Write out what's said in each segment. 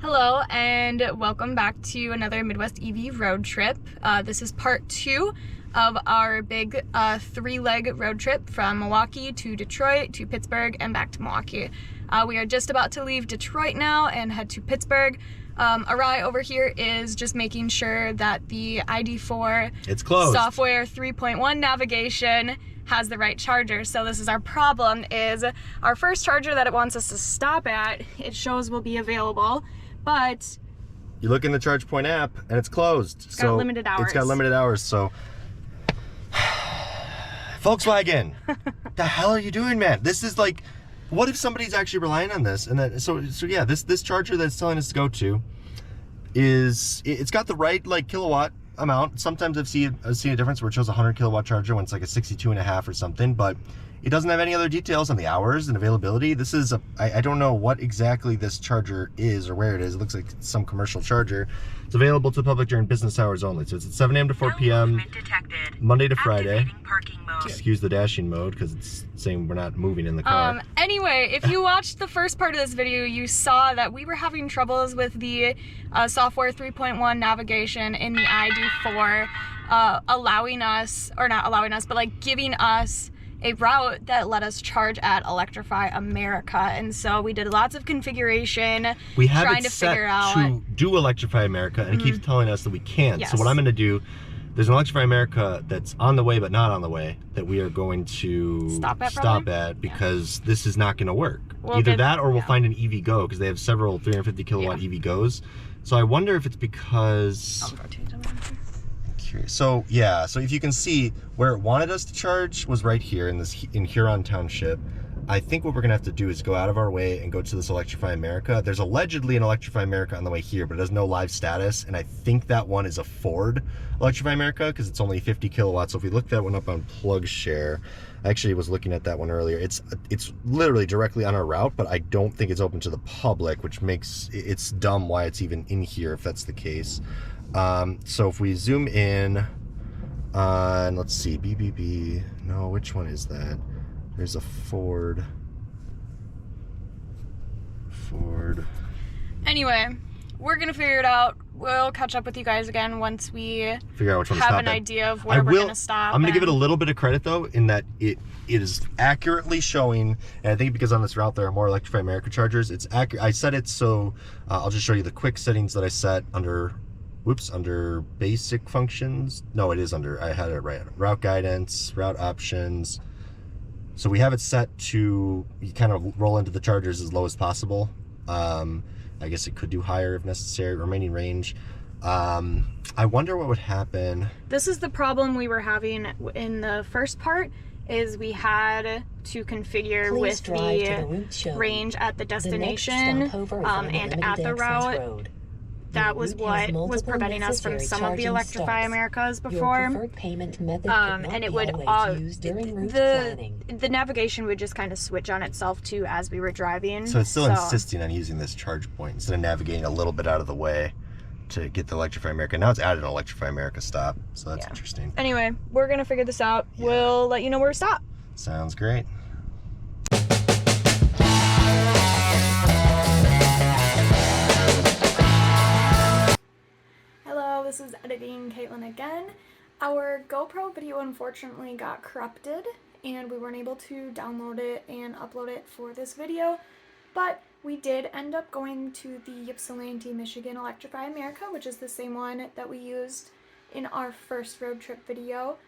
Hello and welcome back to another Midwest EV road trip. This is part 2 of our big 3-leg road trip from Milwaukee to Detroit to Pittsburgh and back to Milwaukee. We are just about to leave Detroit now and head to Pittsburgh. Arai over here is just making sure that the ID.4 it's closed. Software 3.1 navigation has the right charger. So this is our problem, is our first charger that it wants us to stop at, it shows will be available, but you look in the ChargePoint app and it's closed. It's got limited hours. It's got limited hours, so Volkswagen, the hell are you doing, man? This is like, what if somebody's actually relying on this? And then so yeah, this charger that's telling us to go to it's got the right like kilowatt amount. Sometimes I've seen a difference where it shows a 100 kilowatt charger when it's like a 62.5 or something, but it doesn't have any other details on the hours and availability. This is I don't know what exactly this charger is or where it is. It looks like some commercial charger. It's available to the public during business hours only. So it's at 7 a.m. to 4 p.m. Monday to Friday. Excuse the dashing mode because it's saying we're not moving in the car. Anyway, if you watched the first part of this video, you saw that we were having troubles with the software 3.1 navigation in the ID.4 allowing us, or not allowing us, but like giving us a route that let us charge at Electrify America. And so we did lots of configuration, we have trying it to set figure out to do Electrify America, and it keeps telling us that we can't. Yes. So what I'm going to do, there's an Electrify America that's on the way but not on the way that we are going to stop at because this is not going to work. We'll Either that or we'll find an EV Go, because they have several 350 kilowatt EV Go's. So I wonder if it's because... So yeah, so if you can see where it wanted us to charge was right here in Huron Township. I think what we're gonna have to do is go out of our way and go to this Electrify America. There's allegedly an Electrify America on the way here, but it has no live status, and I think that one is a Ford Electrify America because it's only 50 kilowatts. So if we look that one up on PlugShare, I actually was looking at that one earlier. It's literally directly on our route, but I don't think it's open to the public, which makes it's dumb why it's even in here if that's the case. So if we zoom in on, let's see, BBB, no, which one is that? There's a Ford. Anyway, we're gonna figure it out. We'll catch up with you guys again once we figure out which one to have stop an at. idea of where we're gonna stop. I'm gonna give it a little bit of credit though, in that it is accurately showing, and I think because on this route there are more Electrify America chargers, it's accurate. I set it so, I'll just show you the quick settings that I set under under basic functions. No, it is under, I had it right. Route guidance, route options. So we have it set to kind of roll into the chargers as low as possible. I guess it could do higher if necessary. Remaining range. I wonder what would happen. This is the problem we were having in the first part, is we had to configure with the range at the destination and at the route. That was what was preventing us from some of the Electrify Americas before. And it would, the navigation would just kind of switch on itself too as we were driving. So it's still insisting on using this charge point instead of navigating a little bit out of the way to get the Electrify America. Now it's added an Electrify America stop, so that's interesting. Anyway, we're gonna figure this out. Yeah. We'll let you know where to stop. Sounds great. This is Editing Caitlin again. Our GoPro video unfortunately got corrupted and we weren't able to download it and upload it for this video, but we did end up going to the Ypsilanti, Michigan Electrify America, which is the same one that we used in our first road trip video,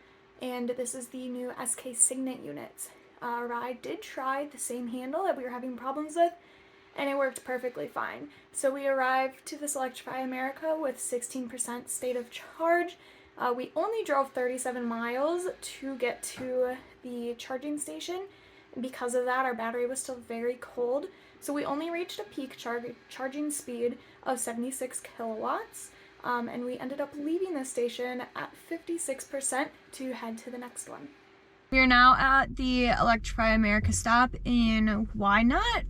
and this is the new SK Signet units. I did try the same handle that we were having problems with, and it worked perfectly fine. So we arrived to this Electrify America with 16% state of charge. We only drove 37 miles to get to the charging station. Because of that, our battery was still very cold. So we only reached a peak charging speed of 76 kilowatts. And we ended up leaving the station at 56% to head to the next one. We are now at the Electrify America stop in Wynot.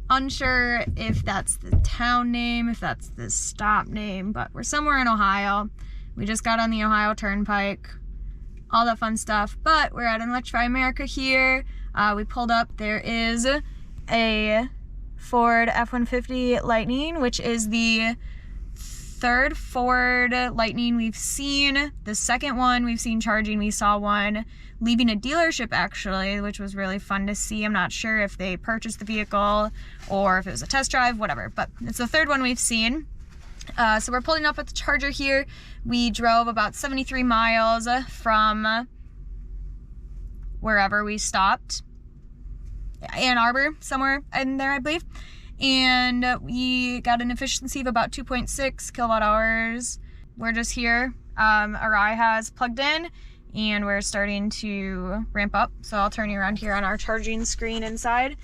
Unsure if that's the town name, if that's the stop name, but we're somewhere in Ohio. We just got on the Ohio Turnpike, all that fun stuff, but we're at Electrify America here. We pulled up, there is a Ford F-150 Lightning, which is the third Ford Lightning we've seen. The second one we've seen charging. We saw one leaving a dealership actually, which was really fun to see. I'm not sure if they purchased the vehicle or if it was a test drive, whatever, but it's the third one we've seen. So we're pulling up at the charger here. We drove about 73 miles from wherever we stopped. Ann Arbor, somewhere in there, I believe. And we got an efficiency of about 2.6 kilowatt hours. We're just here. Arai has plugged in and we're starting to ramp up. So I'll turn you around here on our charging screen inside.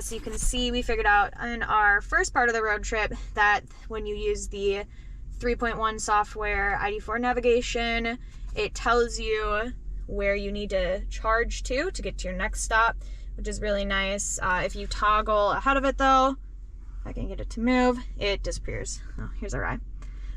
So you can see we figured out in our first part of the road trip that when you use the 3.1 software ID.4 navigation, it tells you where you need to charge to get to your next stop, which is really nice. If you toggle ahead of it though, if I can get it to move, it disappears. Oh, here's our ride.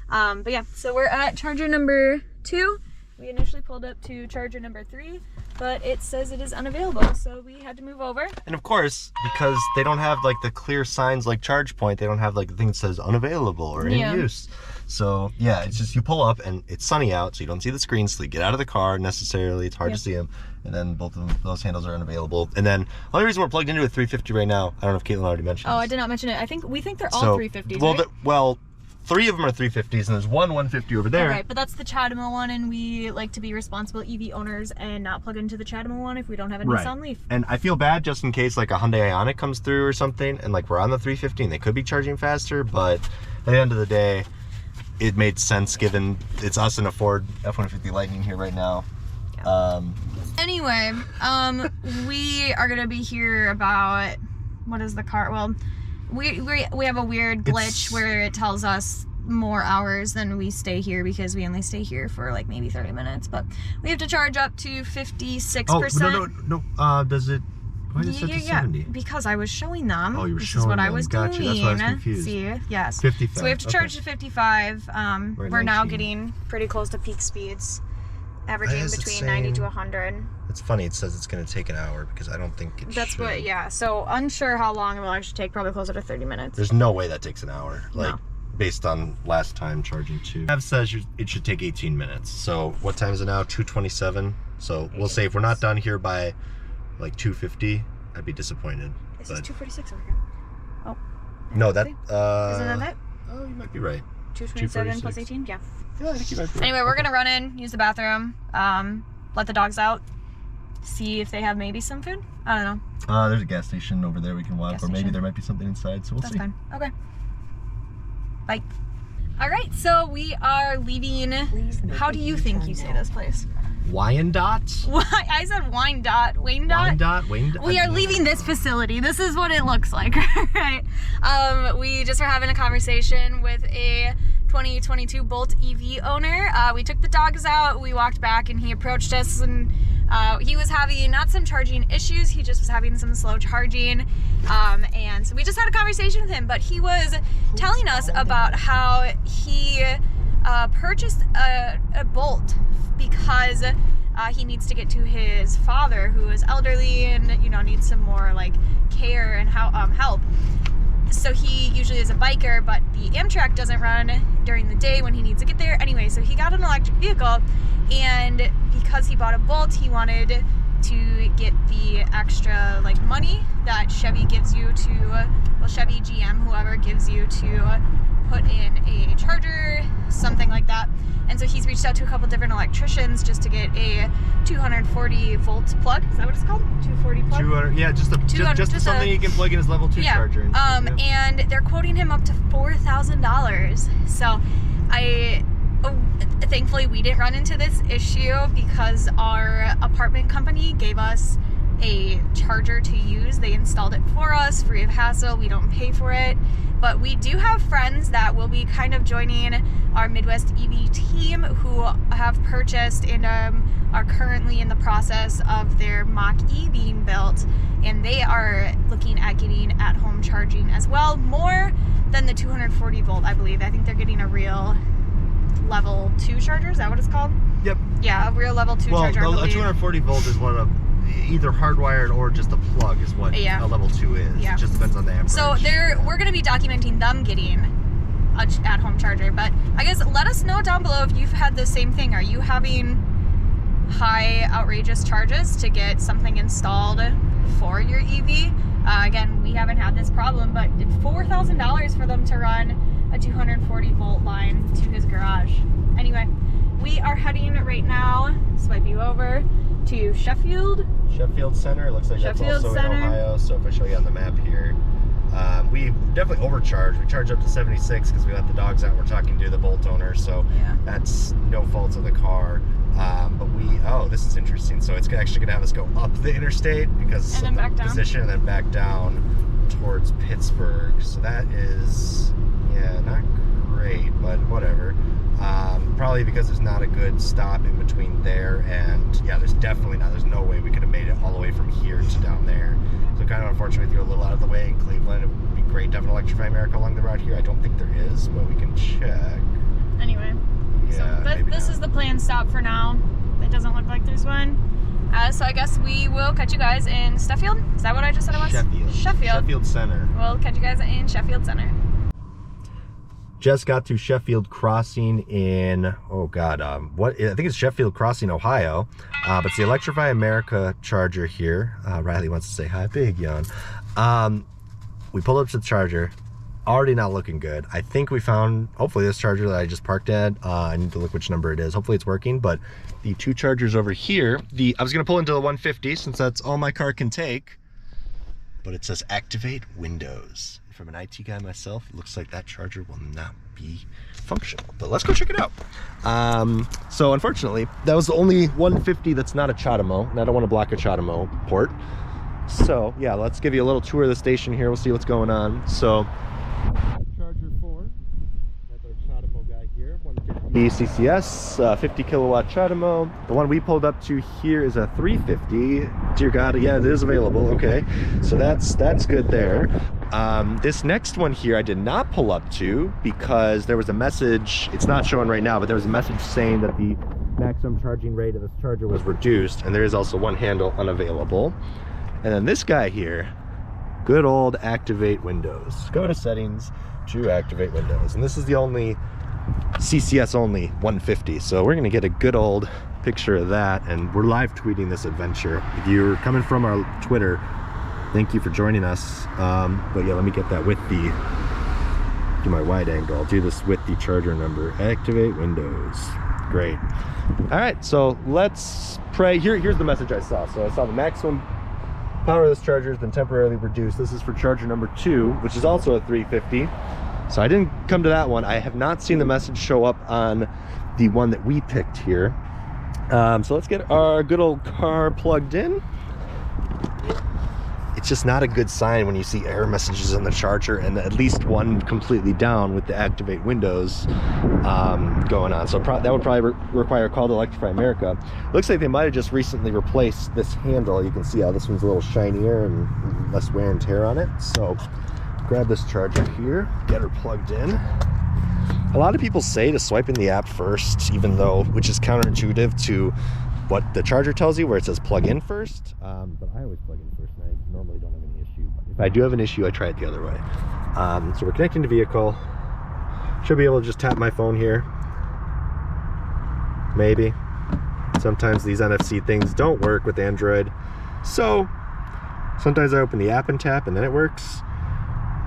But yeah, so we're at charger number 2. We initially pulled up to charger number 3, but it says it is unavailable, so we had to move over. And of course, because they don't have like the clear signs like charge point, they don't have like the thing that says unavailable or in use. So yeah, it's just you pull up and it's sunny out, so you don't see the screen, so you get out of the car necessarily. It's hard to see them. And then both of them, those handles are unavailable. And then the only reason we're plugged into a 350 right now, I don't know if Caitlin already mentioned this. I did not mention it. We think they're all 350s, well, right? Well, 3 of them are 350s and there's one 150 over there. Right, but that's the Chatham one, and we like to be responsible EV owners and not plug into the Chatham one if we don't have a Nissan Leaf. And I feel bad just in case like a Hyundai Ioniq comes through or something and like we're on the 350 and they could be charging faster, but at the end of the day, it made sense given it's us and a Ford F-150 Lightning here right now. Yeah. Anyway, we are gonna be here about, what is the car? Well, we have a weird glitch where it tells us more hours than we stay here because we only stay here for like maybe 30 minutes, but we have to charge up to 56%. No. Does it? Why does it set to 70? Because I was showing them. Oh, you were this showing is what them. I was Gotcha. doing. That's why I was confused. See, yes. 55. So we have to charge to 55. We're now getting pretty close to peak speeds, averaging between 90 to 100. It's funny, it says it's going to take an hour because I don't think it That's should. what, yeah. So unsure how long it will actually take, probably closer to 30 minutes. There's no way that takes an hour. Like, No. based on last time charging too. It says it should take 18 minutes. So what time is it now? 2:27. So we'll say if we're not done here by like 2:50, I'd be disappointed. It says 2:46 over here. Oh. No, that Isn't that it? Oh, you might be right. 2:27 plus 18? Yeah. Yeah, I think you might be right. Anyway, we're gonna run in, use the bathroom, let the dogs out, see if they have maybe some food. I don't know. There's a gas station over there we can walk, or maybe there might be something inside, so we'll see. That's fine. Okay. Bye. All right, so we are leaving. How do you think you say this place? Wyandotte? I said Wyandotte. Wyandotte? We are leaving this facility. This is what it looks like, right? We just were having a conversation with a 2022 Bolt EV owner. We took the dogs out, we walked back, and he approached us, and he was having not some charging issues, he just was having some slow charging, and so we just had a conversation with him, but he was telling us about how he purchased a Bolt because he needs to get to his father, who is elderly and, you know, needs some more like care and help. So he usually is a biker, but the Amtrak doesn't run during the day when he needs to get there. Anyway, so he got an electric vehicle, and because he bought a Bolt, he wanted to get the extra like money that Chevy gives you to, well, Chevy, GM, whoever gives you to put in a charger, something like that. And so he's reached out to a couple different electricians just to get a 240 volt plug. Is that what it's called? 240 plug? 200, yeah, just something you can plug in his level 2 charger. And they're quoting him up to $4,000. So thankfully we didn't run into this issue because our apartment company gave us a charger to use. They installed it for us, free of hassle. We don't pay for it. But we do have friends that will be kind of joining our Midwest EV team who have purchased and are currently in the process of their Mach-E being built. And they are looking at getting at-home charging as well, more than the 240 volt, I believe. I think they're getting a real level 2 charger. Is that what it's called? Yep. Yeah, a real level 2 charger. Well, a 240 volt is one of either hardwired or just a plug is what a level 2 is. Yeah. It just depends on the amperage. So we're going to be documenting them getting a at-home charger, but I guess let us know down below if you've had the same thing. Are you having high outrageous charges to get something installed for your EV? Again, we haven't had this problem, but $4,000 for them to run a 240 volt line to his garage. Anyway, we are heading right now, swipe you over, to Sheffield Center. It looks like Sheffield that's also Center. in Ohio. So if I show you on the map here, we definitely overcharged. We charged up to 76 because we let the dogs out. We're talking to the Bolt owner, so that's no fault of the car. But this is interesting. So it's actually gonna have us go up the interstate because and then back down. Position, and then back down towards Pittsburgh. So that is, not great, but whatever. Probably because there's not a good stop in between there and there's no way we could have made it all the way from here to down there. So kind of unfortunately threw a little out of the way in Cleveland. It would be great to have an Electrify America along the route here. I don't think there is, but we can check. Anyway, this is the planned stop for now. It doesn't look like there's one. So I guess we will catch you guys in Sheffield. Is that what I just said it was? Sheffield Center. We'll catch you guys in Sheffield Center. Just got to Sheffield Crossing in, I think it's Sheffield Crossing, Ohio. But it's the Electrify America charger here. Riley wants to say hi, big yawn. We pulled up to the charger, already not looking good. I think we found, hopefully, this charger that I just parked at. I need to look which number it is. Hopefully it's working, but the two chargers over here, I was gonna pull into the 150 since that's all my car can take, but it says activate Windows. From an IT guy myself, it looks like that charger will not be functional, but let's go check it out. So unfortunately, that was the only 150 that's not a CHAdeMO, and I don't want to block a CHAdeMO port. So yeah, let's give you a little tour of the station here. We'll see what's going on. So charger 4, that's our CHAdeMO guy here, 150 CCS, 50 kilowatt CHAdeMO. The one we pulled up to here is a 350. Dear God, yeah, it is available. Okay, so that's good there. This next one here I did not pull up to because there was a message, it's not showing right now, but there was a message saying that the maximum charging rate of this charger was reduced, and there is also one handle unavailable. And then this guy here, good old activate Windows. Go to settings to activate Windows, and this is the only CCS only 150, so we're gonna get a good old picture of that, and we're live tweeting this adventure. If you're coming from our Twitter, thank you for joining us. But yeah, let me get that with do my wide angle. I'll do this with the charger number. Activate Windows. Great. All right, so let's pray. Here's the message I saw. So I saw the maximum power of this charger has been temporarily reduced. This is for charger number 2, which is also a 350. So I didn't come to that one. I have not seen the message show up on the one that we picked here. So let's get our good old car plugged in. It's just not a good sign when you see error messages on the charger and at least one completely down with the activate Windows going on. So that would probably require a call to Electrify America. Looks like they might have just recently replaced this handle. You can see how this one's a little shinier and less wear and tear on it. So grab this charger here, get her plugged in. A lot of people say to swipe in the app first, which is counterintuitive to what the charger tells you, where it says plug in first. But I always plug in first, and I normally don't have any issue. But if I do have an issue, I try it the other way. So we're connecting to vehicle. Should be able to just tap my phone here. Maybe. Sometimes these NFC things don't work with Android. So sometimes I open the app and tap, and then it works.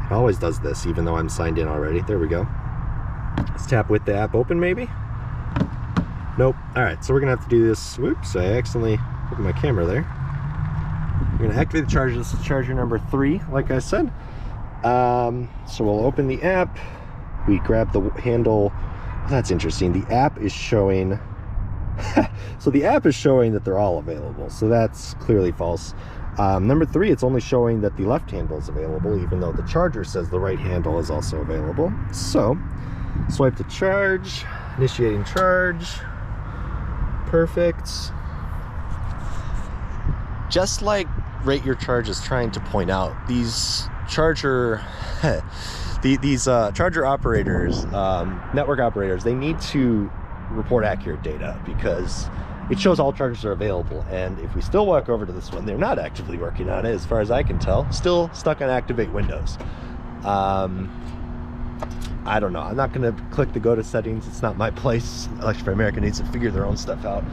It always does this, even though I'm signed in already. There we go. Let's tap with the app open, maybe. Nope. All right, so we're gonna have to do this. Whoops, I accidentally opened my camera there. We're gonna activate the charger. This is charger number 3, like I said. So we'll open the app. We grab the handle. That's interesting. The app is showing. So the app is showing that they're all available. So that's clearly false. Number 3, it's only showing that the left handle is available, even though the charger says the right handle is also available. So swipe to charge, initiating charge. Perfect. Just like Rate Your Charge is trying to point out, these charger charger operators, network operators, they need to report accurate data, because it shows all chargers are available. And if we still walk over to this one, they're not actively working on it, as far as I can tell. Still stuck on activate Windows. I don't know. I'm not going to click the go to settings. It's not my place. Electrify America needs to figure their own stuff out.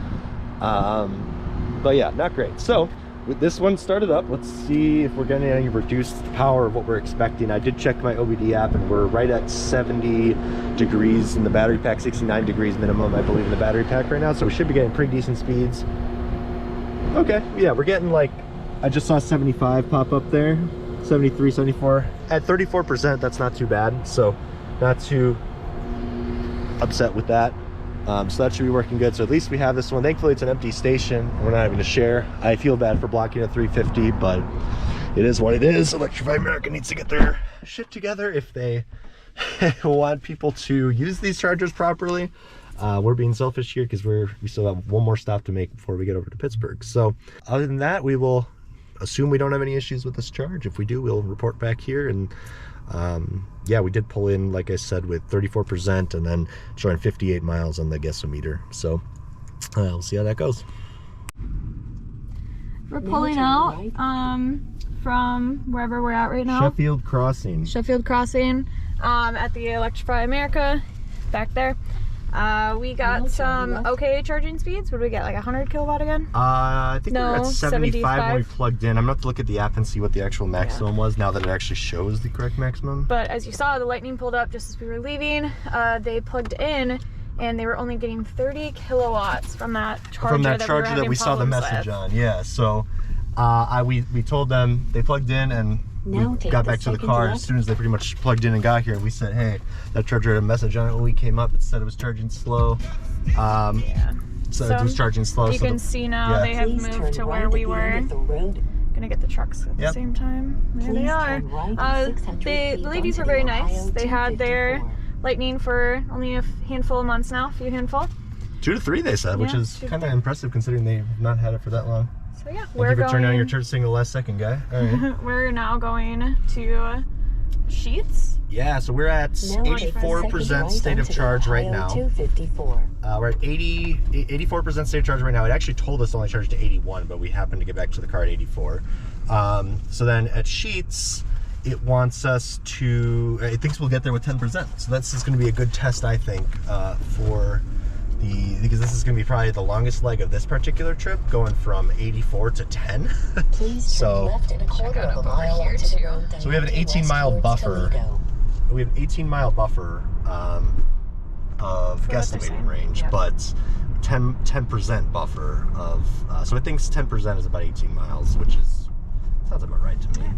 But yeah, not great. So with this one started up, let's see if we're getting any reduced power of what we're expecting. I did check my OBD app, and we're right at 70 degrees in the battery pack, 69 degrees minimum, I believe, in the battery pack right now. So we should be getting pretty decent speeds. Okay, yeah, we're getting like, I just saw 75 pop up there, 73, 74. At 34%, that's not too bad. So not too upset with that. So that should be working good. So at least we have this one. Thankfully it's an empty station. We're not having to share. I feel bad for blocking a 350, but it is what it is. Electrify America needs to get their shit together if they want people to use these chargers properly. We're being selfish here because we still have one more stop to make before we get over to Pittsburgh. So other than that, we will assume we don't have any issues with this charge. If we do, we'll report back here. And yeah, we did pull in, like I said, with 34% and then showing 58 miles on the guessometer. So we'll see how that goes. We're pulling out from wherever we're at right now. Sheffield Crossing. Sheffield Crossing, at the Electrify America back there. We got some okay charging speeds. What did we get, like 100 kilowatt again? I think we're at 75 when we 75. plugged in. I'm going to have to look at the app and see what the actual maximum was now that it actually shows the correct maximum. But as you saw, the lightning pulled up just as we were leaving. They plugged in and they were only getting 30 kilowatts from that charger, that we saw the message on. Yeah, so we told them, they plugged in, and we got back to the car as soon as they pretty much plugged in and got here. We said, hey, that charger had a message on it. When we came up, it said it was charging slow. Yeah. So it was charging slow. You can see now they have moved to where we were. Gonna get the trucks at the same time. There they are. The ladies were very nice. They had their lightning for only a handful of months now, a few handful. 2 to 3 they said, which is kind of impressive considering they've not had it for that long. So yeah, we're going. Turn on your charge signal last second, guy. All right. We're now going to Sheets. Yeah, so we're at 84% state of charge right now. We're at 84% state of charge right now. It actually told us to only charge to 81, but we happened to get back to the car at 84. So then at Sheets, it wants us to, it thinks we'll get there with 10%. So that's just going to be a good test, I think, because this is going to be probably the longest leg of this particular trip, going from 84 to 10. So we have an 18-mile buffer. We have an 18-mile buffer of guesstimating range, but 10% buffer of, so it thinks 10% is about 18 miles, which sounds about right to me,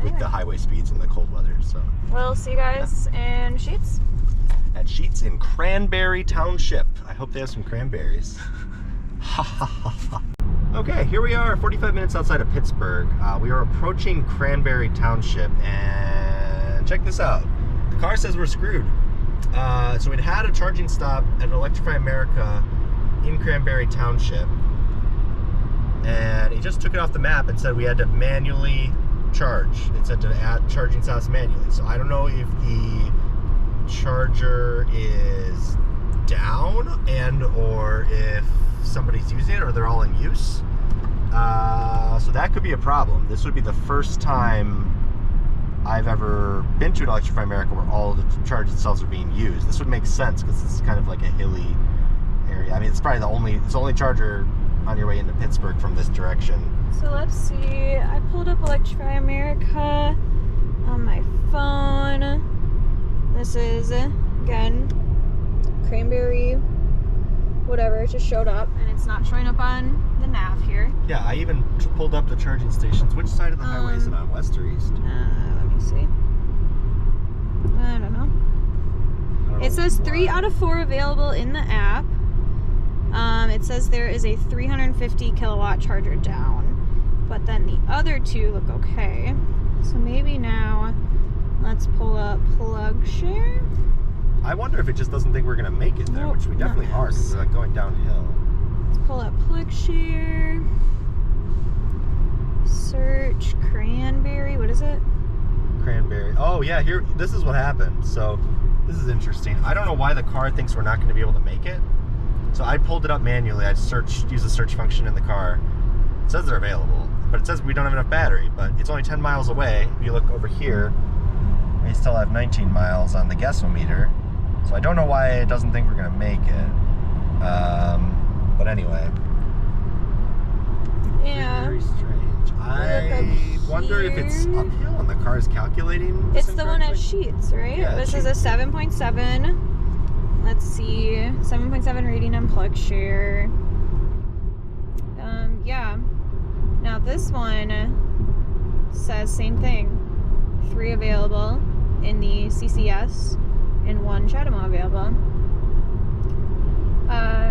with the highway speeds and the cold weather. So we'll see you guys in Sheets. At Sheets in Cranberry Township. I hope they have some cranberries. Okay, here we are, 45 minutes outside of Pittsburgh. We are approaching Cranberry Township, and check this out. The car says we're screwed. So it had a charging stop at Electrify America in Cranberry Township, and he just took it off the map and said we had to manually charge. It said to add charging stops manually. So I don't know if the charger is down and or if somebody's using it or they're all in use. So that could be a problem. This would be the first time I've ever been to an Electrify America where all of the charging cells are being used. This would make sense because it's kind of like a hilly area. I mean, it's probably the only charger on your way into Pittsburgh from this direction. So let's see. I pulled up Electrify America on my phone. This is, again, Cranberry, whatever, it just showed up, and it's not showing up on the nav here. Yeah, I even pulled up the charging stations. Which side of the highway is it on, west or east? Let me see. I don't know. It says 3 out of 4 available in the app. It says there is a 350 kilowatt charger down, but then the other 2 look okay. So maybe now let's pull up plug share. I wonder if it just doesn't think we're gonna make it there, which we definitely are because we're like going downhill. Let's pull up plug share. Search Cranberry. What is it? Cranberry. Oh yeah, here. This is what happened. So this is interesting. I don't know why the car thinks we're not going to be able to make it. So I pulled it up manually. I searched, used the search function in the car. It says they're available, but it says we don't have enough battery, but it's only 10 miles away. If you look over here, we still have 19 miles on the guessometer. So I don't know why it doesn't think we're gonna make it. But anyway. Yeah. Very strange. I wonder if it's uphill and the car is calculating. It's the one at Sheets, right? Yeah, this is a 7.7. Let's see, 7.7 rating on plug share. Yeah. Now this one says same thing. 3 available in the CCS and 1 Chatamo available.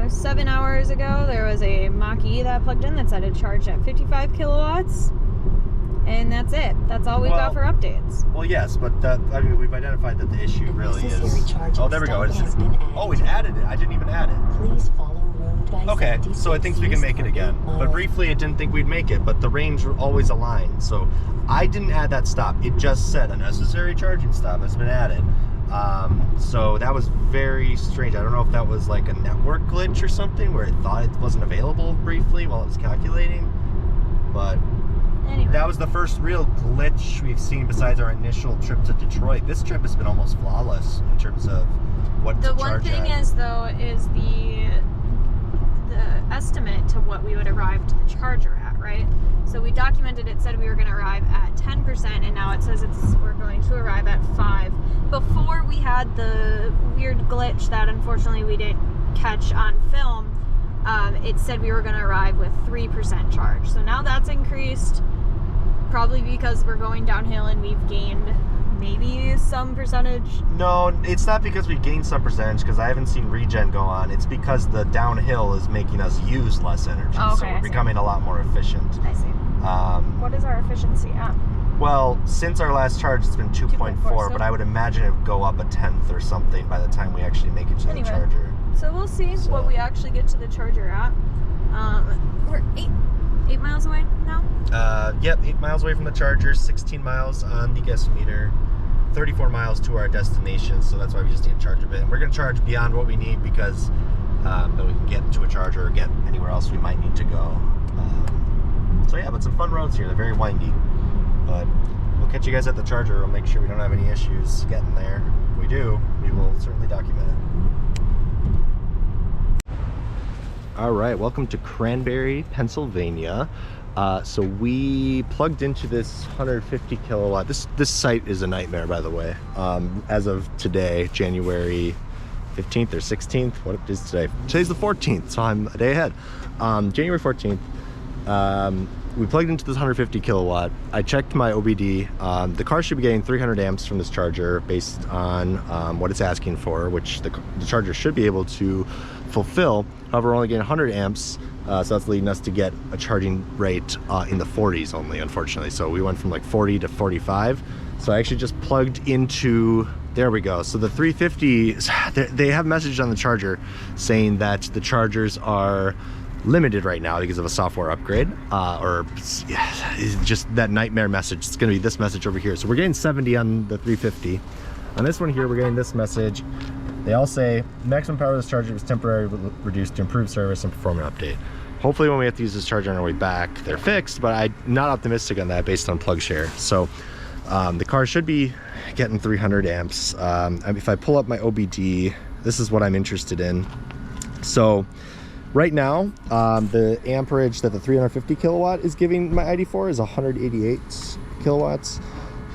7 hours ago, there was a Mach-E that plugged in that said it charged at 55 kilowatts. And that's it. That's all we've got for updates. Well, yes, but I mean, we've identified that the issue really is... Oh, there we go. It added it. I didn't even add it. Please follow road by Okay, so it thinks we can make it again. But briefly, it didn't think we'd make it, but the range were always aligned. So I didn't add that stop. It just said a necessary charging stop has been added. So that was very strange. I don't know if that was like a network glitch or something where it thought it wasn't available briefly while it was calculating. But anyway, that was the first real glitch we've seen besides our initial trip to Detroit. This trip has been almost flawless in terms of what to charge at. The one thing is, though, is the estimate to what we would arrive to the charger at, right? So we documented it, said we were going to arrive at 10%, and now it says we're going to arrive at 5%. Before we had the weird glitch that unfortunately we didn't catch on film, it said we were going to arrive with 3% charge. So now that's increased, probably because we're going downhill and we've gained maybe some percentage. No, it's not because we gained some percentage, because I haven't seen regen go on. It's because the downhill is making us use less energy. Oh, okay, so we're becoming a lot more efficient. I see. What is our efficiency at? Well, since our last charge, it's been 2.4, but I would imagine it would go up 1/10 or something by the time we actually make it to the charger. So we'll see what we actually get to the charger at. We're 8 miles away now? Yep, 8 miles away from the charger, 16 miles on the guessometer, 34 miles to our destination, so that's why we just need to charge a bit. And we're going to charge beyond what we need because then we can get to a charger or get anywhere else we might need to go. So yeah, but some fun roads here. They're very windy. But we'll catch you guys at the charger. We'll make sure we don't have any issues getting there. If we do, we will certainly document it. All right, welcome to Cranberry, Pennsylvania. So we plugged into this 150 kilowatt. This site is a nightmare, by the way. As of today, January 15th or 16th. What is today? Today's the 14th, so I'm a day ahead. January 14th. We plugged into this 150 kilowatt. I checked my OBD. The car should be getting 300 amps from this charger based on what it's asking for, which the charger should be able to fulfill. However, we're only getting 100 amps, so that's leading us to get a charging rate in the 40s only, unfortunately. So we went from like 40 to 45. So I actually just plugged into, there we go. So the 350s, they have a message on the charger saying that the chargers are limited right now because of a software upgrade, or just that nightmare message. It's going to be this message over here. So we're getting 70 on the 350. On this one here, we're getting this message. They all say maximum power of this charger was temporarily reduced to improve service and perform an update. Hopefully when we have to use this charger on our way back, they're fixed, but I'm not optimistic on that based on plug share. So the car should be getting 300 amps. If I pull up my OBD, this is what I'm interested in. So right now, the amperage that the 350 kilowatt is giving my ID.4 is 188 kilowatts.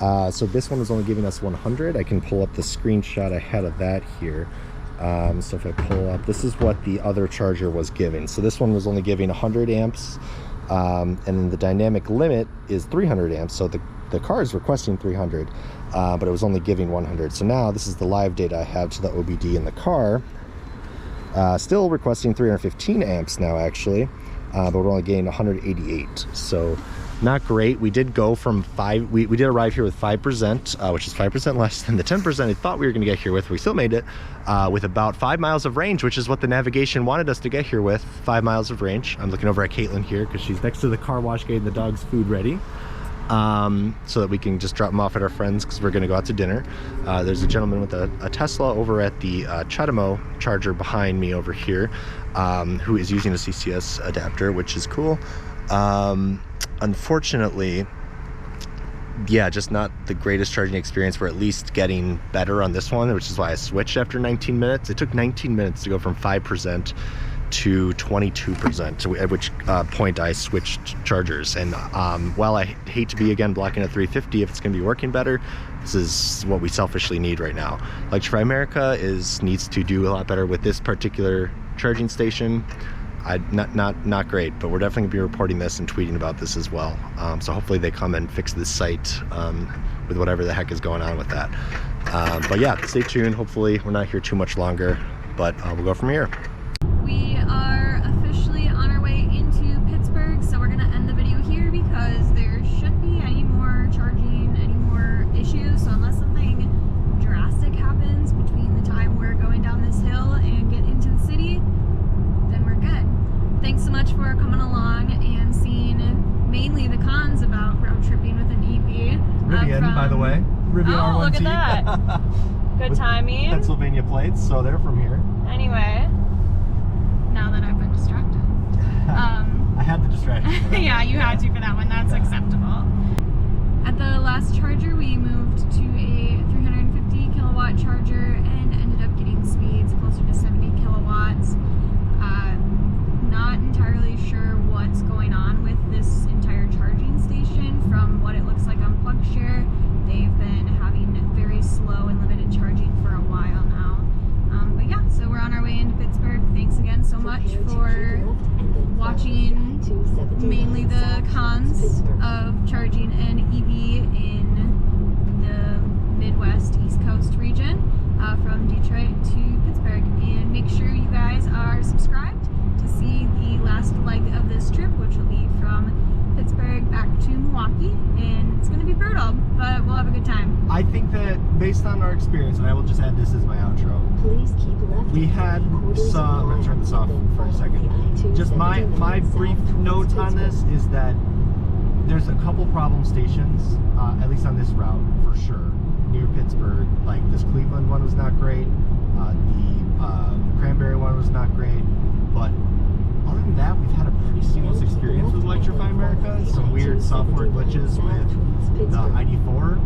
So this one is only giving us 100. I can pull up the screenshot I had of that here. So if I pull up, this is what the other charger was giving. So this one was only giving 100 amps, and then the dynamic limit is 300 amps. So the car is requesting 300, but it was only giving 100. So now this is the live data I have to the OBD in the car. Still requesting 315 amps now, actually, but we're only getting 188. So not great. We did go from we did arrive here with 5%, which is 5% less than the 10% I thought we were going to get here with. We still made it with about 5 miles of range, which is what the navigation wanted us to get here with, 5 miles of range. I'm looking over at Caitlin here because she's next to the car wash getting the dog's food ready. so that we can just drop them off at our friends because we're going to go out to dinner. There's a gentleman with a Tesla over at the Chatamo charger behind me over here, who is using a CCS adapter, which is cool. Unfortunately, yeah, just not the greatest charging experience. We're at least getting better on this one, which is why I switched after 19 minutes. It took 19 minutes to go from 5% to 22%, at which point I switched chargers. And while I hate to be again blocking at 350, if it's going to be working better, this is what we selfishly need right now. Electrify America needs to do a lot better with this particular charging station. Not great, but we're definitely gonna be reporting this and tweeting about this as well. So hopefully they come and fix this site with whatever the heck is going on with that. But yeah, stay tuned. Hopefully we're not here too much longer, but we'll go from here. We are officially on our way into Pittsburgh, so we're gonna end the video here because there shouldn't be any more charging, any more issues. So unless something drastic happens between the time we're going down this hill and get into the city, then we're good. Thanks so much for coming along and seeing mainly the cons about road tripping with an EV. Rivian, by the way. Rivian Oh, R1T. look at that. Good timing. Pennsylvania plates, so they're from here. Anyway, now that I've been distracted. I had the distraction for that. Yeah, you had to for that one. That's acceptable. At the last charger, we moved to a 350 kilowatt charger and ended up getting speeds closer to 70 kilowatts. Not entirely sure what's going on with this entire charging station. From what it looks like on PlugShare, they've been having very slow and limited charging for a while now. But yeah, so we're on our way into Pittsburgh. Thanks again so much for watching mainly the cons of charging an EV in the Midwest East Coast region, from Detroit to Pittsburgh. And make sure you guys are subscribed to see the last leg of this trip, which will be from Pittsburgh back to Milwaukee, and it's going to be brutal, but we'll have a good time. I think that based on our experience, and I will just add this as my outro, Please keep left. we had some, I'm going to turn this off for a second. Just my brief note on this is that there's a couple problem stations, at least on this route for sure, near Pittsburgh. Like this Cleveland one was not great, the Cranberry one was not great, but other than that, we've had a pretty seamless experience with Electrify America. Some weird software glitches with the ID.4,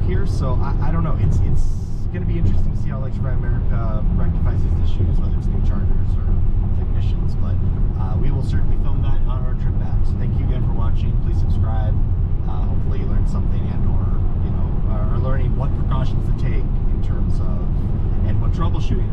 here. So I don't know. It's going to be interesting to see how Electrify America rectifies these issues, whether it's new chargers or technicians. But we will certainly film that on our trip back. So thank you again for watching. Please subscribe. Hopefully you learned something or learning what precautions to take in terms of and what troubleshooting